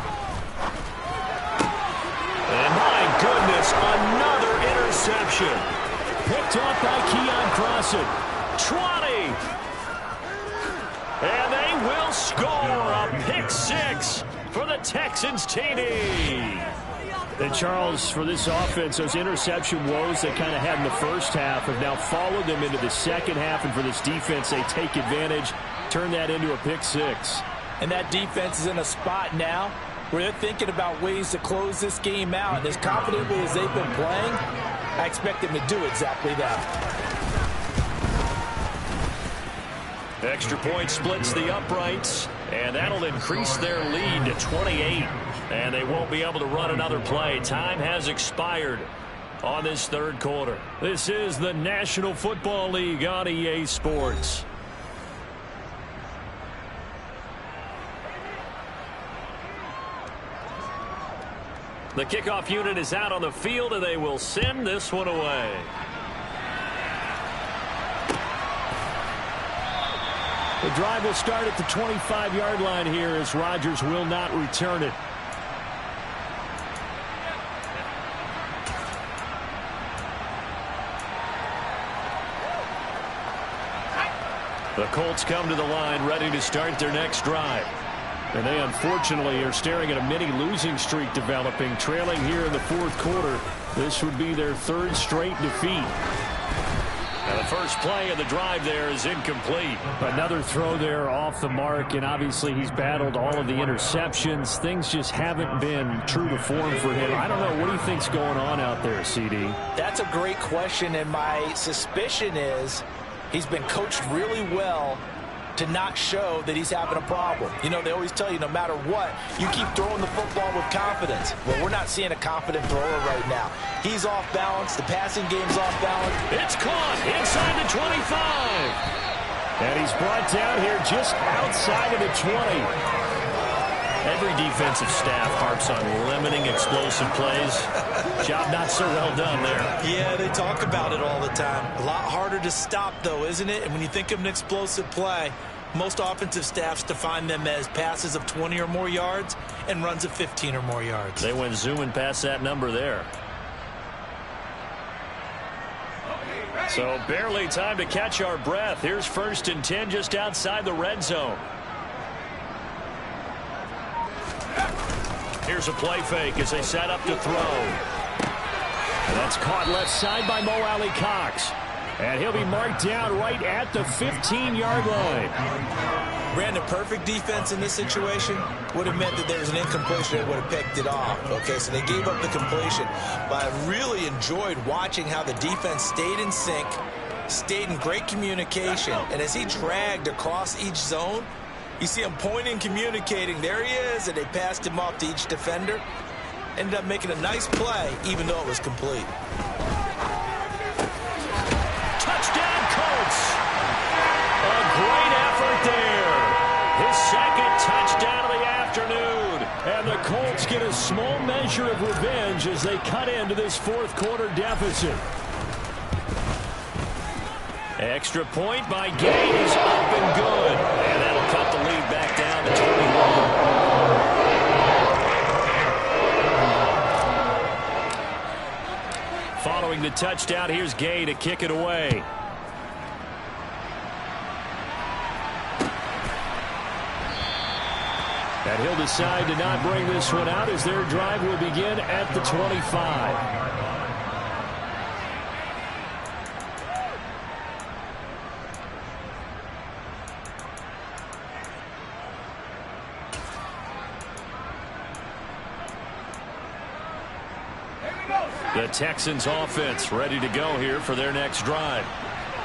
Speaker 1: And my goodness, another interception.
Speaker 2: Picked off by Keon Crossen.
Speaker 1: 20. And they will score a pick 6 for the Texans TD.
Speaker 2: And Charles, for this offense, those interception woes they kind of had in the first half have now followed them into the second half. And for this defense, they take advantage, turn that into a pick 6.
Speaker 3: And that defense is in a spot now where they're thinking about ways to close this game out. And as confidently as they've been playing, I expect them to do exactly that.
Speaker 1: Extra point splits the uprights, and that'll increase their lead to 28. And they won't be able to run another play. Time has expired on this third quarter. This is the National Football League on EA Sports. The kickoff unit is out on the field, and they will send this one away.
Speaker 2: The drive will start at the 25-yard line here as Rodgers will not return it.
Speaker 1: The Colts come to the line ready to start their next drive.
Speaker 2: And they unfortunately are staring at a mini losing streak developing, trailing here in the fourth quarter. This would be their third straight defeat.
Speaker 1: And the first play of the drive there is incomplete.
Speaker 2: Another throw there off the mark, and obviously he's battled all of the interceptions. Things just haven't been true to form for him. I don't know. What do you think's going on out there, CD?
Speaker 3: That's a great question, and my suspicion is he's been coached really well to not show that he's having a problem. You know, they always tell you no matter what, you keep throwing the football with confidence. Well, we're not seeing a confident thrower right now. He's off balance. The passing game's off balance.
Speaker 1: It's caught inside the 25.
Speaker 2: And he's brought down here just outside of the 20.
Speaker 1: Every defensive staff harps on limiting explosive plays. Job not so well done there.
Speaker 3: Yeah, they talk about it all the time. A lot harder to stop, though, isn't it? And when you think of an explosive play, most offensive staffs define them as passes of 20 or more yards and runs of 15 or more yards.
Speaker 1: They went zooming past that number there. So barely time to catch our breath. Here's 1st and 10 just outside the red zone. Here's a play fake as they set up to throw.
Speaker 2: And that's caught left side by Mo Alley-Cox. And he'll be marked down right at the 15-yard line.
Speaker 3: ran the perfect defense in this situation, would have meant that there was an incompletion that would have picked it off. Okay, so they gave up the completion. But I really enjoyed watching how the defense stayed in sync, stayed in great communication. And as he dragged across each zone, you see him pointing, communicating. There he is, and they passed him off to each defender. Ended up making a nice play, even though it was complete.
Speaker 1: Touchdown, Colts! A great effort there. His second touchdown of the afternoon. And the Colts get a small measure of revenge as they cut into this fourth quarter deficit. Extra point by Gay is up and good. And that'll cut the lead back down to 21. Following the touchdown, here's Gay to kick it away. And he'll decide to not bring this one out as their drive will begin at the 25. The Texans offense ready to go here for their next drive.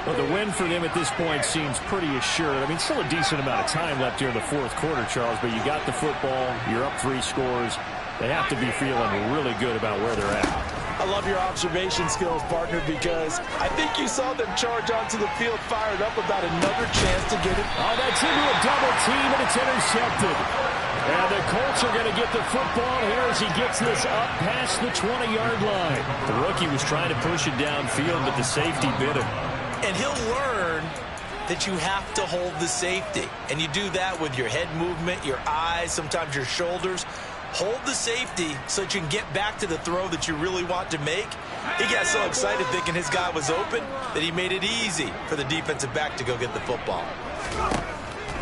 Speaker 1: Well, the win for them at this point seems pretty assured. I mean, still a decent amount of time left here in the fourth quarter, Charles, but you got the football, you're up 3 scores. They have to be feeling really good about where they're at.
Speaker 3: I love your observation skills, partner, because I think you saw them charge onto the field fired up about another chance to get it.
Speaker 1: Oh, that's into a double team, and it's intercepted. And the Colts are going to get the football here as he gets this up past the 20-yard line. The rookie was trying to push it downfield, but the safety bit him. And he'll learn that you have to hold the safety. And you do that with your head movement, your eyes, sometimes your shoulders. Hold the safety so that you can get back to the throw that you really want to make. He got so excited thinking his guy was open that he made it easy for the defensive back to go get the football.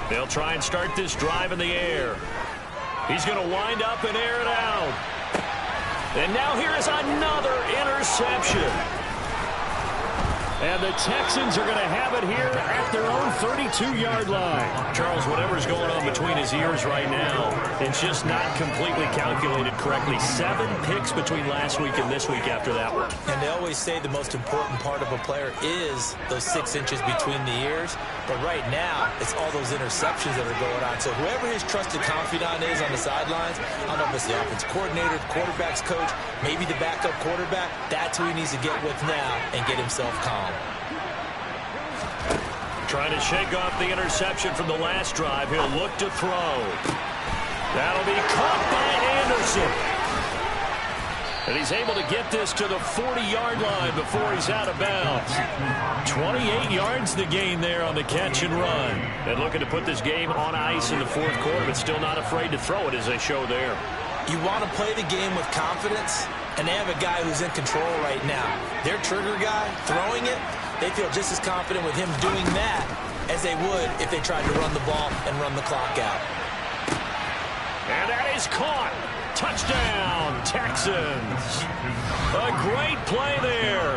Speaker 1: They'll try and start this drive in the air. He's going to wind up and air it out. And now here is another interception. And the Texans are going to have it here at their own 32-yard line. Charles, whatever's going on between his ears right now, it's just not completely calculated correctly. 7 picks between last week and this week after that one. And they always say the most important part of a player is those 6 inches between the ears. But right now, it's all those interceptions that are going on. So whoever his trusted confidant is on the sidelines, I don't know if it's the offense coordinator, the quarterback's coach, maybe the backup quarterback, that's who he needs to get with now and get himself calm. Trying to shake off the interception from the last drive. He'll look to throw. That'll be caught by Anderson. And he's able to get this to the 40-yard line before he's out of bounds. 28 yards the gain there on the catch and run. And looking to put this game on ice in the fourth quarter, but still not afraid to throw it as they show there. You want to play the game with confidence, and they have a guy who's in control right now. Their trigger guy, throwing it, they feel just as confident with him doing that as they would if they tried to run the ball and run the clock out. And that is caught. Touchdown, Texans. A great play there.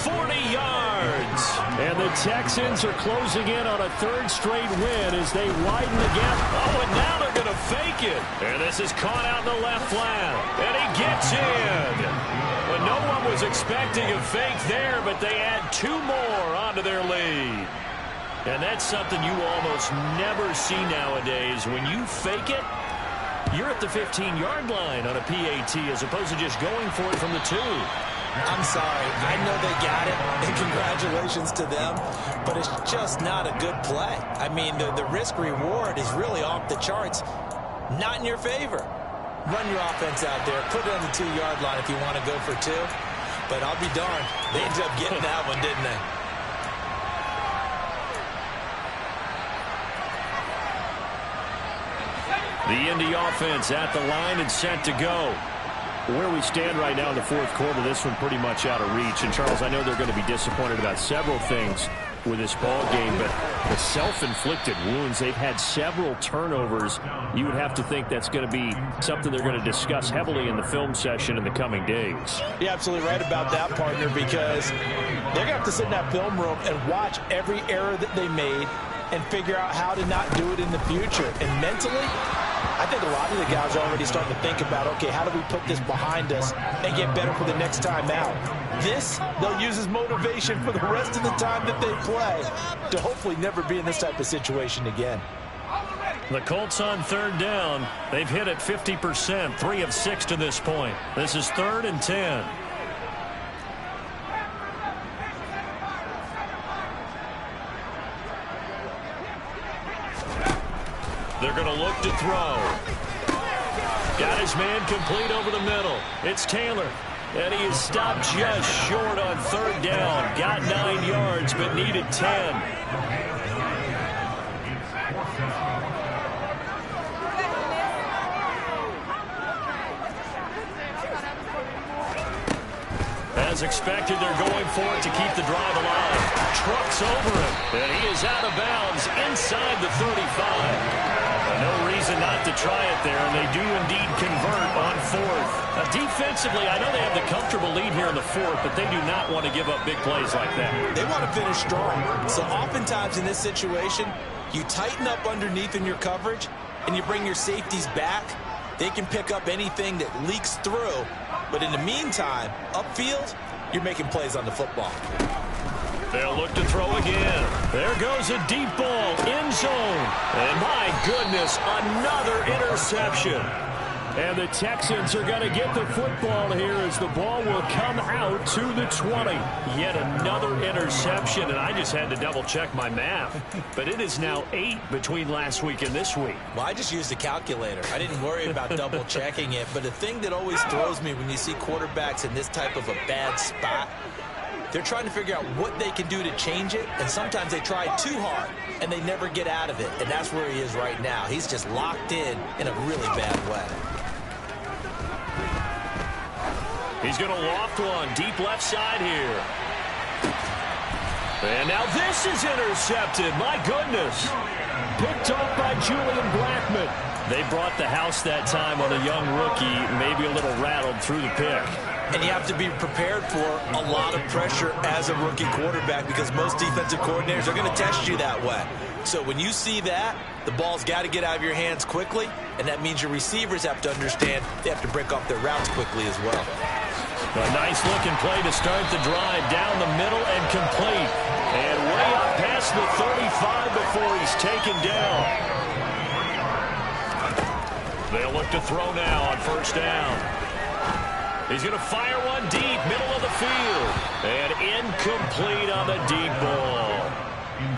Speaker 1: 40 yards. And the Texans are closing in on a 3rd straight win as they widen the gap. Oh, and now they're going to fake it. And this is caught out in the left flat. And he gets in. But no one was expecting a fake there, but they add 2 more onto their lead. And that's something you almost never see nowadays. When you fake it, you're at the 15-yard line on a PAT as opposed to just going for it from the 2. I'm sorry. I know they got it, and congratulations to them, but it's just not a good play. I mean, the risk-reward is really off the charts, not in your favor. Run your offense out there. Put it on the 2-yard line if you want to go for 2. But I'll be darned. They ended up getting that one, didn't they? The Indy offense at the line and set to go. Where we stand right now in the fourth quarter, this one pretty much out of reach. And, Charles, I know they're going to be disappointed about several things with this ball game, but the self-inflicted wounds, they've had several turnovers. You would have to think that's going to be something they're going to discuss heavily in the film session in the coming days. You're absolutely right about that, partner, because they're going to have to sit in that film room and watch every error that they made,
Speaker 3: and figure out how to not do it in the future. And mentally, I think a lot of the guys are already starting to think about, okay, how do we put this behind us and get better for the next time out? This, they'll use as motivation for the rest of the time that they play to hopefully never be in this type of situation again.
Speaker 1: The Colts on third down. They've hit it 50%, 3 of 6 to this point. This is 3rd and 10. They're going to look to throw. Got his man complete over the middle. It's Taylor. And he is stopped just short on third down. Got 9 yards, but needed 10. As expected, they're going for it to keep the drive alive. Trucks over him, and he is out of bounds inside the 35. No reason not to try it there, and they do indeed convert on 4th. Now, defensively, I know they have the comfortable lead here in the 4th, but they do not want to give up big plays like that.
Speaker 3: They want to finish strong. So oftentimes in this situation, you tighten up underneath in your coverage, and you bring your safeties back. They can pick up anything that leaks through. But in the meantime, upfield, you're making plays on the football.
Speaker 1: They'll look to throw again. There goes a deep ball, end zone. And my goodness, another interception. And the Texans are going to get the football here as the ball will come out to the 20. Yet another interception, and I just had to double-check my math. But it is now 8 between last week and this week.
Speaker 3: Well, I just used a calculator. I didn't worry about double-checking it. But the thing that always throws me when you see quarterbacks in this type of a bad spot, they're trying to figure out what they can do to change it, and sometimes they try too hard, and they never get out of it. And that's where he is right now. He's just locked in a really bad way.
Speaker 1: He's going to loft one deep left side here. And now this is intercepted. My goodness. Picked off by Julian Blackmon. They brought the house that time on a young rookie, maybe a little rattled through the pick.
Speaker 3: And you have to be prepared for a lot of pressure as a rookie quarterback because most defensive coordinators are going to test you that way. So when you see that, the ball's got to get out of your hands quickly, and that means your receivers have to understand they have to break off their routes quickly as well.
Speaker 1: A nice-looking play to start the drive down the middle and complete. And way up past the 35 before he's taken down. They'll look to throw now on first down. He's going to fire one deep, middle of the field. And incomplete on the deep ball.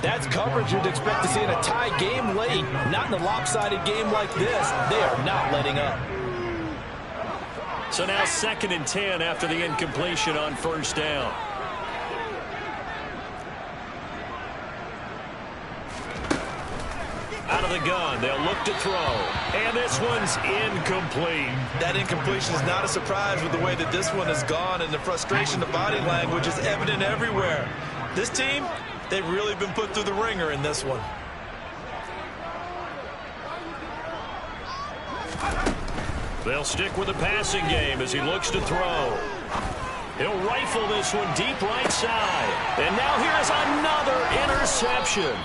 Speaker 3: That's coverage you'd expect to see in a tie game late. Not in a lopsided game like this. They are not letting up.
Speaker 1: So now 2nd and 10 after the incompletion on first down. Out of the gun, they'll look to throw. And this one's incomplete.
Speaker 3: That incompletion is not a surprise with the way that this one has gone, and the frustration, the body language is evident everywhere. This team, they've really been put through the ringer in this one.
Speaker 1: They'll stick with the passing game as he looks to throw. He'll rifle this one deep right side. And now here's another interception.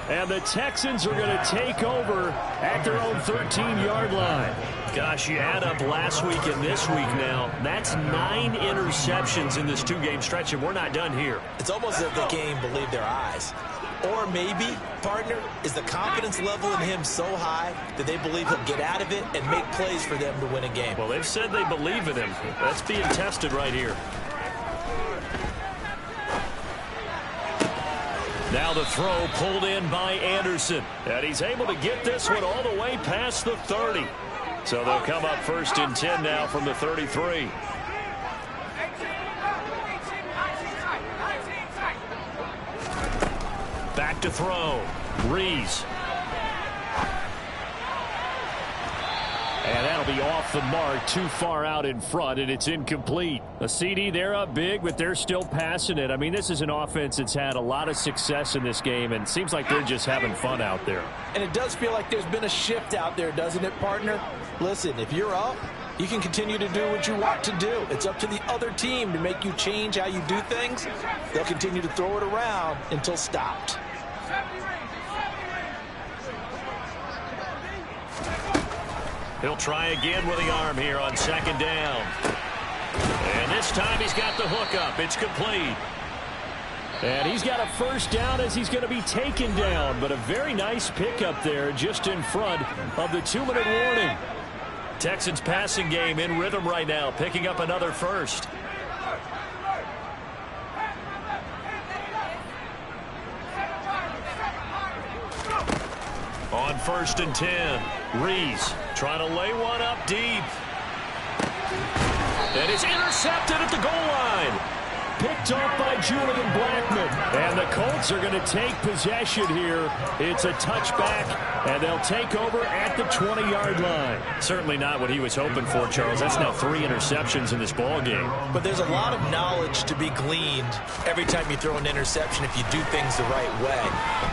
Speaker 1: And the Texans are going to take over at their own 13-yard line. Gosh, you add up last week and this week now. That's 9 interceptions in this 2-game stretch, and we're not done here.
Speaker 3: It's almost as if they can't even believe their eyes. Or maybe, partner, is the confidence level in him so high that they believe he'll get out of it and make plays for them to win a game.
Speaker 1: Well, they've said they believe in him. That's being tested right here. Now the throw pulled in by Anderson. And he's able to get this one all the way past the 30. So they'll come up 1st and 10 now from the 33. Back to throw. Rees. And that'll be off the mark, too far out in front, and it's incomplete. A CD, they're up big, but they're still passing it. I mean, this is an offense that's had a lot of success in this game, and it seems like they're just having fun out there.
Speaker 3: And it does feel like there's been a shift out there, doesn't it, partner? Listen, if you're up, you can continue to do what you want to do. It's up to the other team to make you change how you do things. They'll continue to throw it around until stopped.
Speaker 1: He'll try again with the arm here on second down. And this time he's got the hook up. It's complete.
Speaker 2: And he's got a first down as he's going to be taken down. But a very nice pickup there just in front of the 2-minute warning.
Speaker 1: Texans passing game in rhythm right now, picking up another first. On 1st and 10, Reese trying to lay one up deep. And it's intercepted at the goal line.
Speaker 2: Picked off by Julian Blackmon. And the Colts are going to take possession here. It's a touchback, and they'll take over at the 20-yard line.
Speaker 1: Certainly not what he was hoping for, Charles. That's now 3 interceptions in this ball game.
Speaker 3: But there's a lot of knowledge to be gleaned every time you throw an interception if you do things the right way.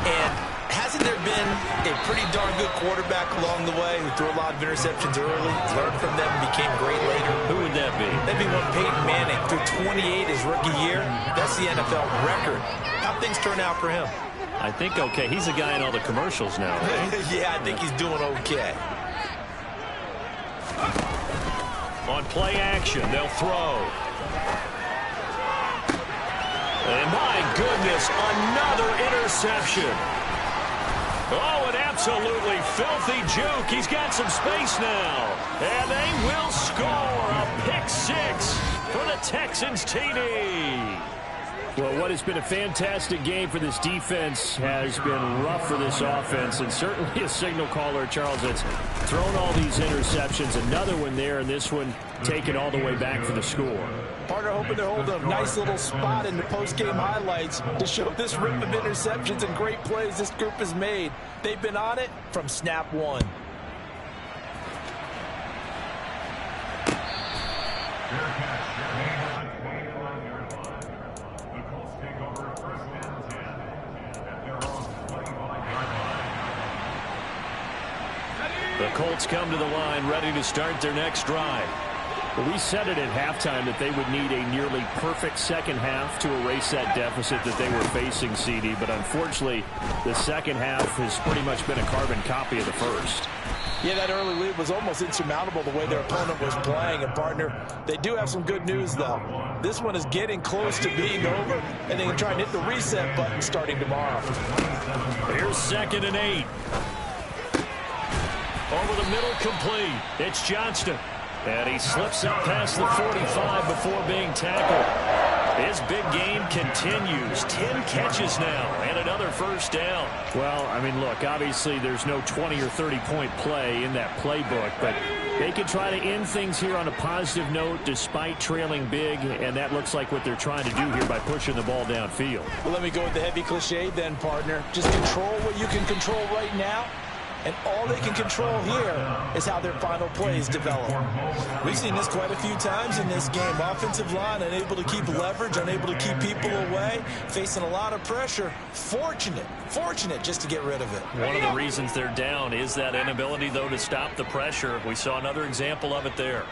Speaker 3: And hasn't there been a pretty darn good quarterback along the way who threw a lot of interceptions early, learned from them, and became great later?
Speaker 1: Who would that be?
Speaker 3: That'd be one Peyton Manning. Threw 28 his rookie year. That's the NFL record. How'd things turn out for him?
Speaker 1: I think okay. He's the guy in all the commercials now.
Speaker 3: Yeah, I think he's doing okay.
Speaker 1: On play action, they'll throw. And my goodness, another interception. Oh, an absolutely filthy juke. He's got some space now. And they will score a pick 6 for the Texans TD.
Speaker 2: Well, what has been a fantastic game for this defense has been rough for this offense, and certainly a signal caller, Charles, that's thrown all these interceptions. Another one there, and this one taken all the way back for the score.
Speaker 3: Partner hoping to hold a nice little spot in the post-game highlights to show this rip of interceptions and great plays this group has made. They've been on it from snap one.
Speaker 1: The Colts come to the line ready to start their next drive.
Speaker 2: Well, we said it at halftime that they would need a nearly perfect second half to erase that deficit that they were facing, CD. But unfortunately, the second half has pretty much been a carbon copy of the first.
Speaker 3: Yeah, that early lead was almost insurmountable the way their opponent was playing. And, partner, they do have some good news, though. This one is getting close to being over, and they can try and hit the reset button starting tomorrow.
Speaker 1: Here's 2nd and 8. Over the middle, complete. It's Johnston. And he slips up past the 45 before being tackled. His big game continues. 10 catches now and another first down.
Speaker 2: Well, I mean, look, obviously there's no 20 or 30-point play in that playbook, but they can try to end things here on a positive note despite trailing big, and that looks like what they're trying to do here by pushing the ball downfield.
Speaker 3: Well, let me go with the heavy cliche then, partner. Just control what you can control right now. And all they can control here is how their final plays develop. We've seen this quite a few times in this game. Offensive line unable to keep leverage, unable to keep people away, facing a lot of pressure. Fortunate just to get rid of it.
Speaker 1: One of the reasons they're down is that inability, though, to stop the pressure. We saw another example of it there.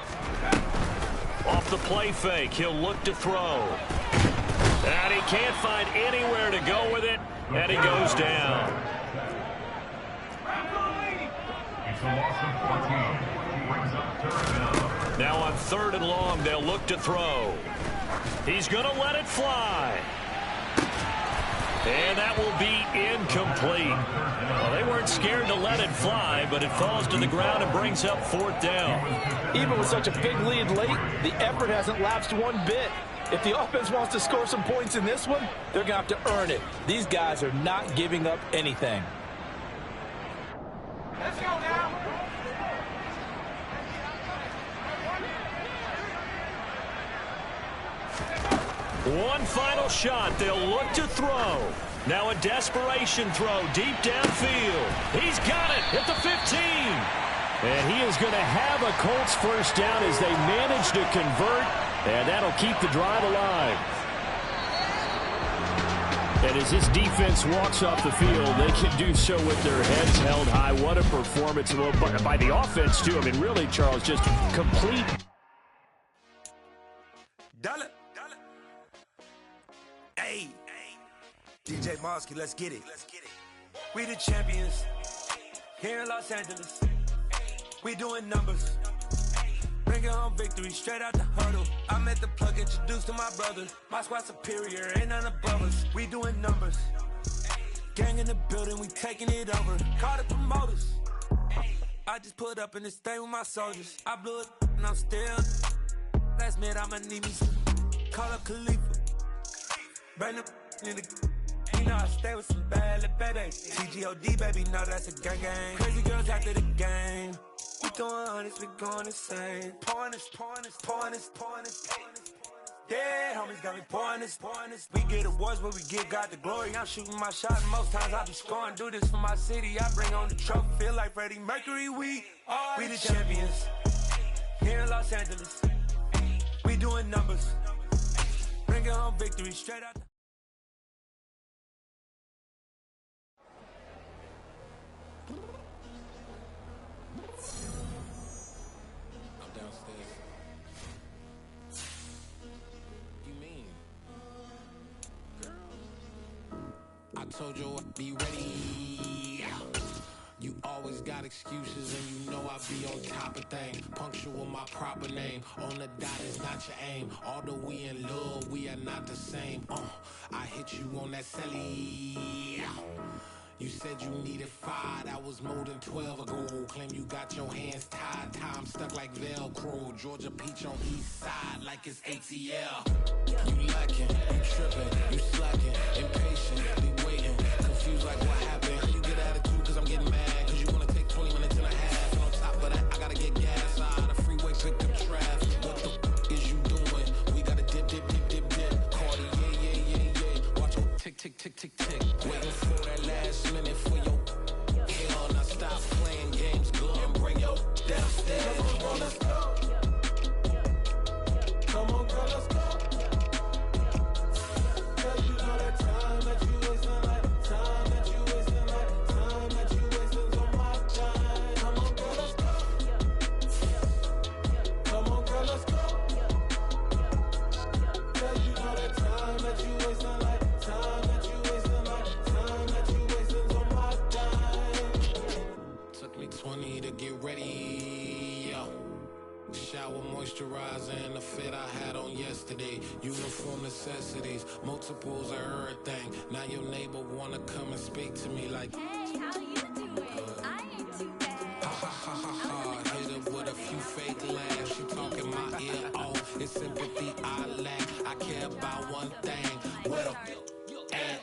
Speaker 1: Off the play fake, he'll look to throw. And he can't find anywhere to go with it, and he goes down. Now on 3rd and long, they'll look to throw. He's going to let it fly. And that will be incomplete. Well, they weren't scared to let it fly, but it falls to the ground and brings up 4th down.
Speaker 3: Even with such a big lead late, the effort hasn't lapsed one bit. If the offense wants to score some points in this one, they're going to have to earn it. These guys are not giving up anything. Let's go now.
Speaker 1: One final shot. They'll look to throw. Now a desperation throw deep downfield. He's got it at the 15.
Speaker 2: And he is going to have a Colts first down as they manage to convert, and that'll keep the drive alive. And as this defense walks off the field, they can do so with their heads held high. What a performance by the offense, too. I mean, really, Charles, just complete.
Speaker 4: Hey, DJ Mosky, let's get it. We the champions here in Los Angeles. We doing numbers. Bringing home victory straight out the huddle. I'm at the plug, introduced to my brother. My squad superior, ain't none above us. We doing numbers. Gang in the building, we taking it over. Call the promoters. I just put up in this thing with my soldiers. I blew it and I'm still. Last minute I'ma need me some. Call up Khalifa. Bring the in the. You know I stay with some bad little babies. TGOD baby, know that's a gang gang. Crazy girls after the game. We throwing hundreds, we going insane. Pouring this. Yeah, homies got me pouring this. We get awards, but we give God the glory. I'm shooting my shot, and most times I be scoring. Do this for my city, I bring on the trophy. Feel like Freddie Mercury, we the champions. Here in Los Angeles, we doing numbers. Bringing home victory straight out.
Speaker 5: I told you I'd be ready. You always got excuses and you know I be on top of things. Punctual my proper name. On the dot is not your aim. Although we in love, we are not the same. I hit you on that celly. You said you needed 5, that was more than 12 ago. Claim you got your hands tied, time stuck like Velcro. Georgia Peach on east side like it's ATL. You lacking, you tripping, you slacking, impatient, waiting, confused like what happened. You get attitude cause I'm getting mad, cause you wanna take 20 minutes and a half. And on top of that, I gotta get gas out of the freeway, pick up traffic. What the f is you doing? We gotta dip. Cardi, yeah. Watch your tick. Waiting for that last minute for your hell. Now stop playing games, go and bring your downstairs. Come on, let's go. Come on, girl, let's go. Cause you know that time that you wasting, like time that you wasting, like time that you wasting on my time. Come on, girl, let's go. Come on, girl, let's go. Cause you know that time that you wasting, like time that you wasting, like time that you wasting on my time. Took me 20 to get ready, yo. Shower moisturizer and the fit I had on yesterday. Uniform necessities, multiples of everything. Now your neighbor wanna come and speak to me like,
Speaker 6: hey, how you doing? I ain't too bad.
Speaker 5: ha. Hit her with a few fake laughs. She talking my ear off. It's sympathy I lack. I care about one thing. Where the at?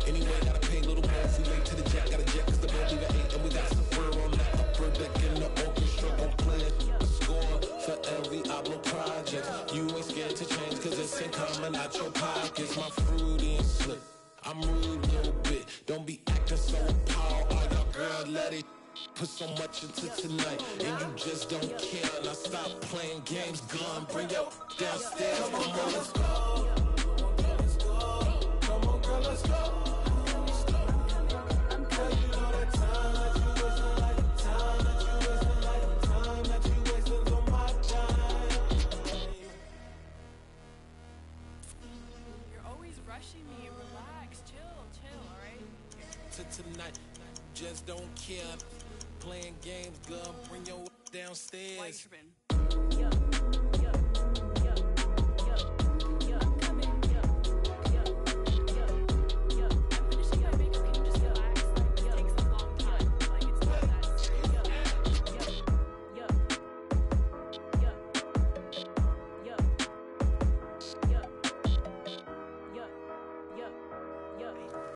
Speaker 5: Anyway, gotta pay a little more. If we late to the jet, gotta jet cause the boat leave at 8. And we got some fur on that upper deck in the orchestra. Gon' play a score for every album project. You ain't scared to change cause it's ain't coming out your pockets. My fruity and slick. I'm rude a little bit. Don't be acting so appalled. Oh, y'all girl, let it put so much into tonight. And you just don't care. Now stop playing games, gun. Bring your downstairs. Come on, let's go. Come on, girl, let's go. Tonight, just don't care. Playing games, girl, bring your downstairs.